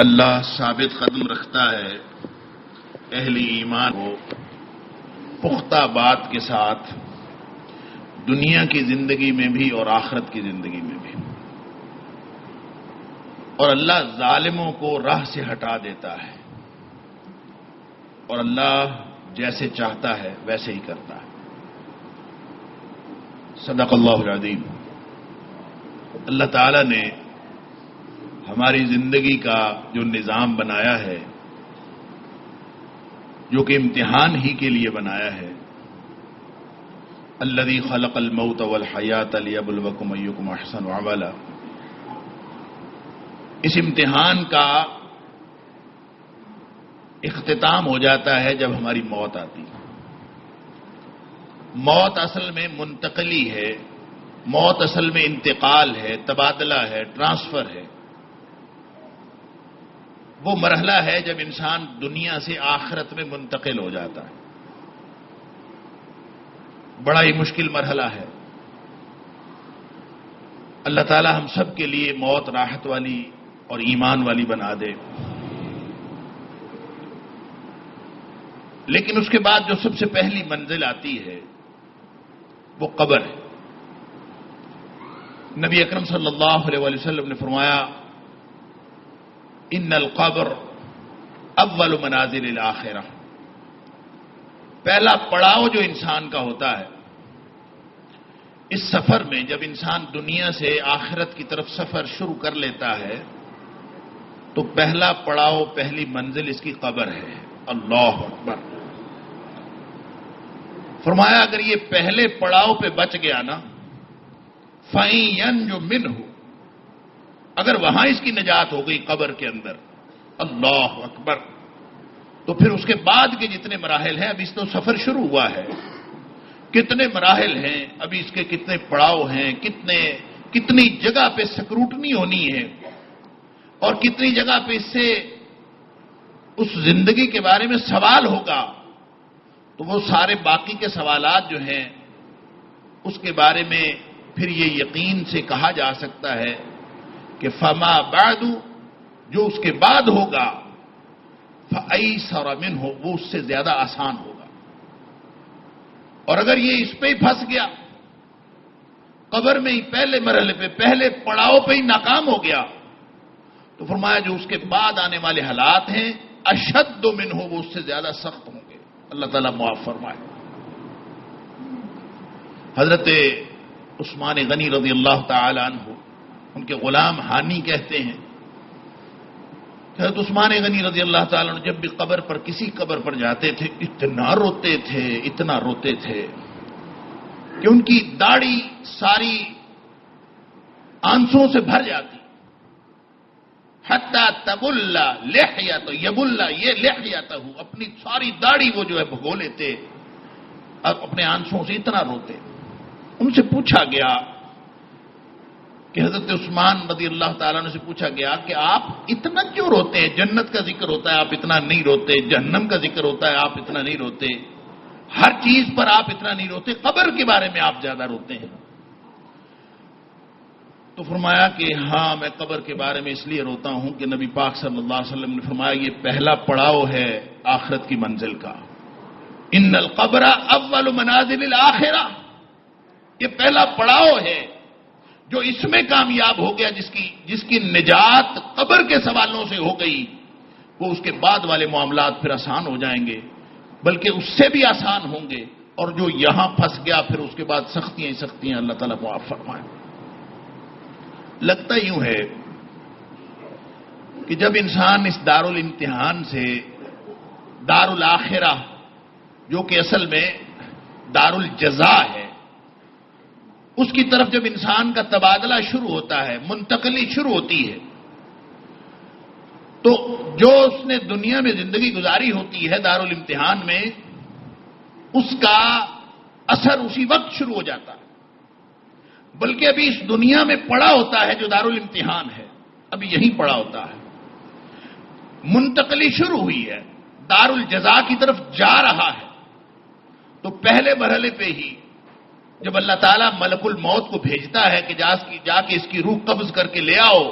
اللہ ثابت قدم رکھتا ہے اہل ایمان کو پختہ بات کے ساتھ دنیا کی زندگی میں بھی اور آخرت کی زندگی میں بھی، اور اللہ ظالموں کو راہ سے ہٹا دیتا ہے، اور اللہ جیسے چاہتا ہے ویسے ہی کرتا ہے۔ صدق اللہ العظیم۔ اللہ تعالی نے ہماری زندگی کا جو نظام بنایا ہے، جو کہ امتحان ہی کے لیے بنایا ہے، الذی خلق الموت والحیات لیبلوکم ایکم احسن عملا، اس امتحان کا اختتام ہو جاتا ہے جب ہماری موت آتی ہے۔ موت اصل میں منتقلی ہے، موت اصل میں انتقال ہے، تبادلہ ہے، ٹرانسفر ہے۔ وہ مرحلہ ہے جب انسان دنیا سے آخرت میں منتقل ہو جاتا ہے۔ بڑا ہی مشکل مرحلہ ہے۔ اللہ تعالی ہم سب کے لیے موت راحت والی اور ایمان والی بنا دے۔ لیکن اس کے بعد جو سب سے پہلی منزل آتی ہے وہ قبر ہے۔ نبی اکرم صلی اللہ علیہ وسلم نے فرمایا، ان القبر اول منازل الاخرہ، پہلا پڑاؤ جو انسان کا ہوتا ہے اس سفر میں، جب انسان دنیا سے آخرت کی طرف سفر شروع کر لیتا ہے تو پہلا پڑاؤ، پہلی منزل اس کی قبر ہے۔ اللہ اکبر۔ فرمایا اگر یہ پہلے پڑاؤ پہ بچ گیا نا، فَإِن يَنْجُ مِنْهُ، اگر وہاں اس کی نجات ہو گئی قبر کے اندر، اللہ اکبر، تو پھر اس کے بعد کے جتنے مراحل ہیں، ابھی اس تو سفر شروع ہوا ہے، کتنے مراحل ہیں، ابھی اس کے کتنے پڑاؤ ہیں، کتنی جگہ پہ سکروٹنی ہونی ہے، اور کتنی جگہ پہ اس سے اس زندگی کے بارے میں سوال ہوگا، تو وہ سارے باقی کے سوالات جو ہیں اس کے بارے میں پھر یہ یقین سے کہا جا سکتا ہے کہ فما بعد، جو اس کے بعد ہوگا، فأیسر منہ، وہ اس سے زیادہ آسان ہوگا۔ اور اگر یہ اس پہ ہی پھنس گیا، قبر میں ہی پہلے مرحلے پہ، پہلے پڑاؤ پہ ہی ناکام ہو گیا، تو فرمایا جو اس کے بعد آنے والے حالات ہیں، اشد منہ، وہ اس سے زیادہ سخت ہوں گے۔ اللہ تعالیٰ معاف فرمائے۔ حضرت عثمان غنی رضی اللہ تعالی عنہ، ان کے غلام ہانی کہتے ہیں کہ حضرت عثمان غنی رضی اللہ تعالیٰ عنہ جب بھی قبر پر، کسی قبر پر جاتے تھے، اتنا روتے تھے، اتنا روتے تھے کہ ان کی داڑھی ساری آنسوں سے بھر جاتی، حتی تبل لحیۃ، یبل یہ لحیۃ، اپنی ساری داڑھی وہ جو ہے بھگو لیتے اور اپنے آنسوں سے اتنا روتے۔ ان سے پوچھا گیا کہ حضرت عثمان رضی اللہ تعالیٰ عنہ سے پوچھا گیا کہ آپ اتنا کیوں روتے ہیں؟ جنت کا ذکر ہوتا ہے آپ اتنا نہیں روتے، جہنم کا ذکر ہوتا ہے آپ اتنا نہیں روتے، ہر چیز پر آپ اتنا نہیں روتے، قبر کے بارے میں آپ زیادہ روتے ہیں۔ تو فرمایا کہ ہاں میں قبر کے بارے میں اس لیے روتا ہوں کہ نبی پاک صلی اللہ علیہ وسلم نے فرمایا یہ پہلا پڑاؤ ہے آخرت کی منزل کا۔ ان القبر اول منازل الاخرہ، یہ پہلا پڑاؤ ہے جو اس میں کامیاب ہو گیا، جس کی نجات قبر کے سوالوں سے ہو گئی، وہ اس کے بعد والے معاملات پھر آسان ہو جائیں گے، بلکہ اس سے بھی آسان ہوں گے، اور جو یہاں پھنس گیا پھر اس کے بعد سختیاں ہی سختیاں۔ اللہ تعالیٰ معاف فرمائے۔ لگتا یوں ہے کہ جب انسان اس دارالامتحان سے دارالآخرہ، جو کہ اصل میں دارالجزا ہے، اس کی طرف جب انسان کا تبادلہ شروع ہوتا ہے، منتقلی شروع ہوتی ہے، تو جو اس نے دنیا میں زندگی گزاری ہوتی ہے دارالامتحان میں، اس کا اثر اسی وقت شروع ہو جاتا ہے، بلکہ ابھی اس دنیا میں پڑا ہوتا ہے جو دارالامتحان ہے، ابھی یہیں پڑا ہوتا ہے، منتقلی شروع ہوئی ہے، دارالجزا کی طرف جا رہا ہے، تو پہلے مرحلے پہ ہی جب اللہ تعالیٰ ملک الموت کو بھیجتا ہے کہ جا کے اس کی روح قبض کر کے لے آؤ،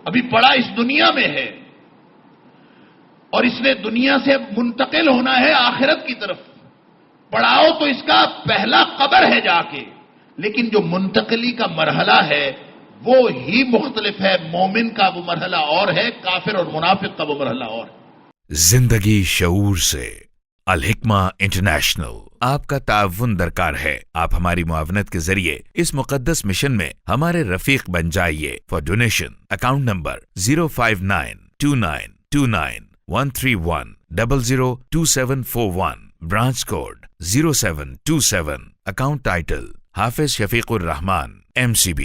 ابھی پڑا اس دنیا میں ہے، اور اس نے دنیا سے منتقل ہونا ہے آخرت کی طرف. پڑاؤ تو اس کا پہلا قبر ہے جا کے، لیکن جو منتقلی کا مرحلہ ہے وہ ہی مختلف ہے. مومن کا وہ مرحلہ اور ہے، کافر اور منافق کا وہ مرحلہ اور ہے. زندگی شعور سے. الحکمہ انٹرنیشنل آپ کا تعاون درکار ہے. آپ ہماری معاونت کے ذریعے اس مقدس مشن میں ہمارے رفیق بن جائیے. For donation account number 05929291310022741 branch code 0727 account title Hafiz Shafiq Rahman MCB